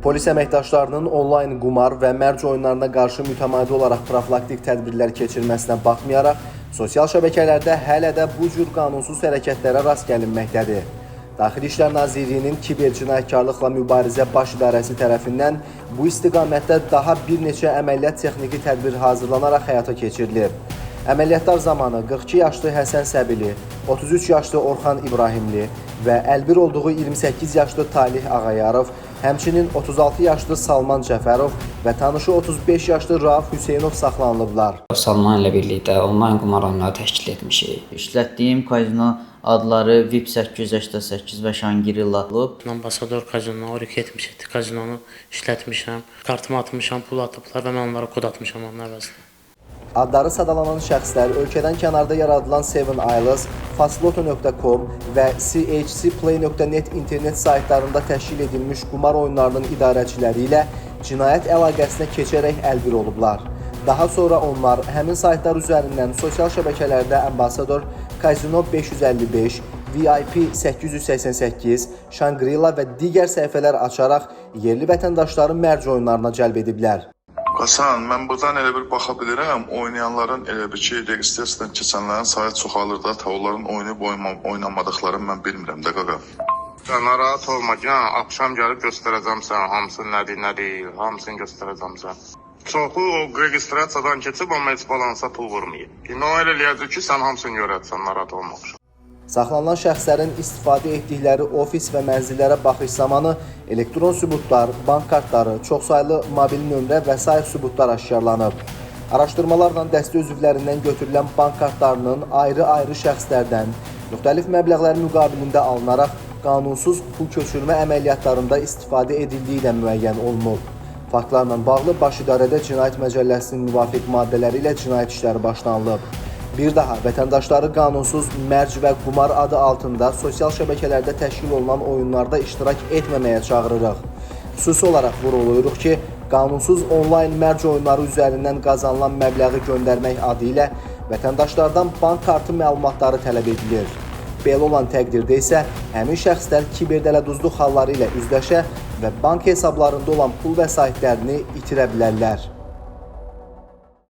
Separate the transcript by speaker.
Speaker 1: Polis əməkdaşlarının onlayn qumar və mərc oyunlarına qarşı mütəmadi olaraq profilaktik tədbirlər keçirməsinə baxmayaraq, sosial şəbəkələrdə hələ də bu cür qanunsuz hərəkətlərə rast gəlinməkdədir. Daxili İşlər Nazirliyinin Kibercinayətkarlıqla Mübarizə Baş İdarəsi tərəfindən bu istiqamətdə daha bir neçə əməliyyat texniki tədbir hazırlanaraq həyata keçirilib. Əməliyyatlar zamanı 42 yaşlı Həsən Səbili, 33 yaşlı Orxan İbrahimli və əlbir olduğu 28 yaşlı Talih Ağayarov, həmçinin 36 yaşlı Salman Cəfərov və tanışı 35 yaşlı Rauf Hüseynov saxlanılıblar.
Speaker 2: Salman ilə birlikdə onlayn qumar oyunları təşkil etmişik.
Speaker 3: İşlətdiyim kazino adları VIP 888 və Shangri-La olub.
Speaker 4: Ambasador kazino, Orik 77 kazinonu işlətmişəm. Kartımı atmışam, pul atıblar və mən onlara kod atmışam onun əvəzinə.
Speaker 1: Adları sadalanan şəxslər ölkədən kənarda yaradılan Seven Isles, fastloto.com və chcplay.net internet saytlarında təşkil edilmiş qumar oyunlarının idarəçiləri ilə cinayət əlaqəsinə keçərək əlbir olublar. Daha sonra onlar həmin saytlar üzərindən sosial şəbəkələrdə Ambasador, Kazino 555, VIP 888, Shangri-La və digər səhifələr açaraq yerli vətəndaşları mərc oyunlarına cəlb ediblər.
Speaker 5: Qasan, mən buradan elə bir baxa bilirəm, oynayanların elə bir ki, registrasiyadan keçənlərin sayı çoxalır da, onların oynayıb oynamadıqlarını mən bilmirəm də qaqa.
Speaker 6: Narahat olma ki, axşam gəlib göstərəcəm sənə, hamısını nə deyil, hamısını göstərəcəm sənə. Çoxu o registrasiyadan keçib, amma heç balansa pul vurmayıb. İndi o elə eləyəcək ki, sən hamısını görəcəksən, narahat olmaq.
Speaker 1: Saxlanılan şəxslərin istifadə etdikləri ofis və mənzillərə baxış zamanı elektron sübutlar, bank kartları, çoxsaylı mobil nömrə və sair sübutlar aşkarlanıb. Araşdırmalarla dəstə üzvlərindən götürülən bank kartlarının ayrı-ayrı şəxslərdən müxtəlif məbləğlər müqabilində alınaraq qanunsuz pul köçürmə əməliyyatlarında istifadə edildiyi ilə müəyyən olunub. Faktlarla bağlı Baş İdarədə Cinayət Məcəlləsinin müvafiq maddələri ilə cinayət işləri başlanılıb. Bir daha vətəndaşları qanunsuz mərc və qumar adı altında sosial şəbəkələrdə təşkil olunan oyunlarda iştirak etməməyə çağırırıq. Xüsusi olaraq vurğulayırıq ki, qanunsuz onlayn mərc oyunları üzərindən qazanılan məbləği göndərmək adı ilə vətəndaşlardan bank kartı məlumatları tələb edilir. Belə olan təqdirdə isə həmin şəxslər kiberdələduzluq halları ilə üzləşə və bank hesablarında olan pul vəsaitlərini itirə bilərlər.